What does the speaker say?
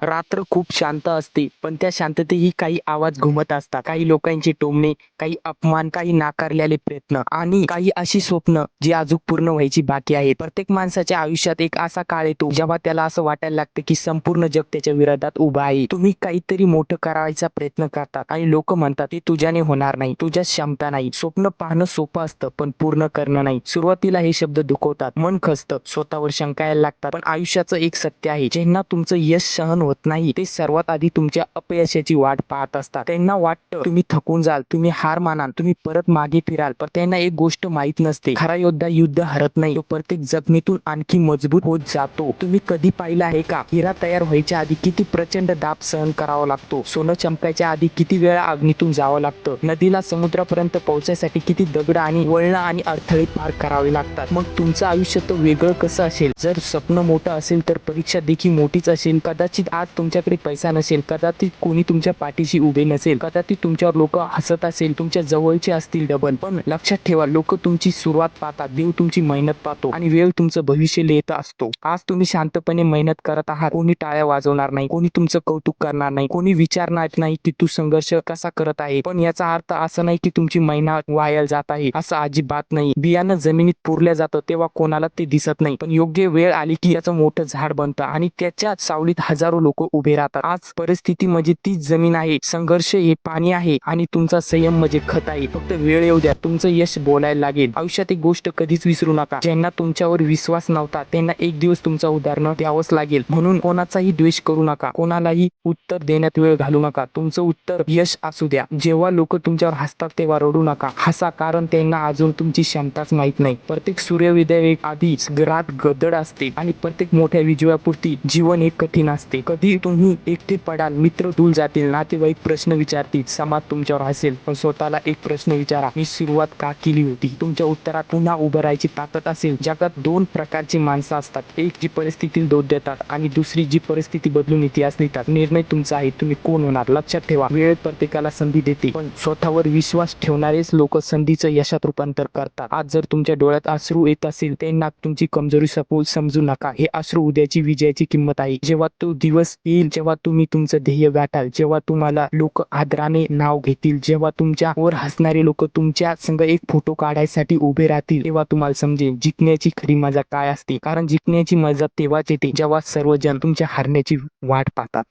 रात्र खूप शांत असते, पण त्या शांततेतही काही आवाज घुमत असतात. काही लोकांची टोमणे, काही अपमान, काही नाकारलेले प्रयत्न आणि काही अशी स्वप्न जी अजून पूर्ण व्हायची बाकी आहेत. प्रत्येक माणसाच्या आयुष्यात एक असा काळ येतो जेव्हा त्याला असं वाटायला लागतं की संपूर्ण जग त्याच्या विरोधात उभं आहे. तुम्ही काहीतरी मोठं करायचा प्रयत्न करतात आणि लोक म्हणतात ते तुझ्याने होणार नाही, तुझ्यात क्षमता नाही. स्वप्न पाहणं सोपं असतं, पण पूर्ण करणं नाही. सुरुवातीला हे शब्द दुखवतात, मन खचतं, स्वतःवर शंका यायला लागतात. पण आयुष्याचं एक सत्य आहे, ज्यांना तुमचं यश सहन होत नाही ते सर्वात आधी तुमच्या अपयशाची वाट पाहत असतात. त्यांना वाटतं तुम्ही थकून जाल, तुम्ही हार मानाल, तुम्ही परत मागे फिराल. पण त्यांना एक गोष्ट माहित नसते, खरा योद्धा युद्ध हरत नाही, तो प्रत्येक जखमीतून आणखी मजबूत होत जातो. तुम्ही कधी पाहिलं आहे का, हिरा तयार व्हायच्या आधी किती प्रचंड दाब सहन करावा लागतो? सोनं चमकायच्या आधी किती वेळा अग्नीतून जावं लागतं? नदीला समुद्रापर्यंत पोहोचायसाठी किती दगड आणि वळणं आणि अडथळे पार करावे लागतात? मग तुमचं आयुष्य तर वेगळं कसं असेल? जर स्वप्न मोठं असेल तर परीक्षा देखील मोठीच असेल. कदाचित आज तुमच्याकडे पैसा नसेल, कदाचित कोणी तुमच्या पाठीशी उभे नसेल, कदाचित तुमच्यावर लोक हसत असेल, तुमच्या जवळचे असतील डबल. पण लक्षात ठेवा, लोक तुमची सुरुवात पाहतात, देव तुमची मेहनत पाहतो आणि वेळ तुमचं भविष्य लिहित असतो. आज तुम्ही शांतपणे मेहनत करत आहात, कोणी टाळ्या वाजवणार नाही, कोणी तुमचं कौतुक करणार नाही, कोणी विचारणार नाही की तू संघर्ष कसा करत आहे. पण याचा अर्थ असा नाही की तुमची मेहनत वाया जात आहे, असं अजिबात नाही. बियाणं जमिनीत पुरलं जातं तेव्हा कोणाला ते दिसत नाही, पण योग्य वेळ आली की याचं मोठं झाड बनतं आणि त्याच्या सावलीत हजारो लोक उभे राहतात. आज परिस्थिती म्हणजे तीच जमीन आहे, संघर्ष हे पाणी आहे आणि तुमचा संयम म्हणजे खत आहे. फक्त वेळ येऊ द्या, तुमचं यश बोलायला लागेल. आयुष्यात एक गोष्ट कधीच विसरू नका, ज्यांना तुमच्यावर विश्वास नव्हता त्यांना एक दिवस तुमचं उदाहरण द्यावंच लागेल. म्हणून कोणाचाही द्वेष करू नका, कोणालाही उत्तर देण्यात वेळ घालू नका. तुमचं उत्तर यश असू द्या. जेव्हा लोक तुमच्यावर हसतात तेव्हा रडू नका, हसा, कारण त्यांना अजून तुमची क्षमताच माहित नाही. प्रत्येक सूर्योदय एक आधी रात गडद असते आणि प्रत्येक मोठ्या विजयापूर्वी जीवन एक कठीण असते. कधी तुम्ही एकटे पडाल, मित्र दूर जातील, नातेवाईक प्रश्न विचारतील, समाज तुमच्यावर हसेल, पण स्वतःला एक प्रश्न विचारा, मी सुरुवात का केली होती? तुमच्या उत्तरात पुन्हा उभं राहायची ताकद असेल. जगात दोन प्रकारची माणसं असतात, एक जी परिस्थितीला दोष देतात आणि दुसरी जी परिस्थिती बदलून इतिहास लिहितात. निर्णय तुमचा आहे, तुम्ही कोण होणार. लक्षात ठेवा, वेळ प्रत्येकाला संधी देते, पण स्वतःवर विश्वास ठेवणारेच लोक संधीचं यशात रूपांतर करतात. आज जर तुमच्या डोळ्यात अश्रू येत असेल त्यांना तुमची कमजोरी समजू नका. हे अश्रू उद्याची विजयाची किंमत आहे. जेव्हा तो दिवस येईल, जेव्हा तुम्ही तुमचं ध्येय गाठाल, जेव्हा तुम्हाला लोक आदराने नाव घेतील, जेव्हा तुमच्यावर हसणारे लोक तुमच्या संग एक फोटो काढायसाठी उभे राहतील, तेव्हा तुम्हाला समजेल जिंकण्याची खरी मजा काय असते. कारण जिंकण्याची मजा तेव्हाच येते जेव्हा सर्वजण तुमच्या हारण्याची वाट पाहतात.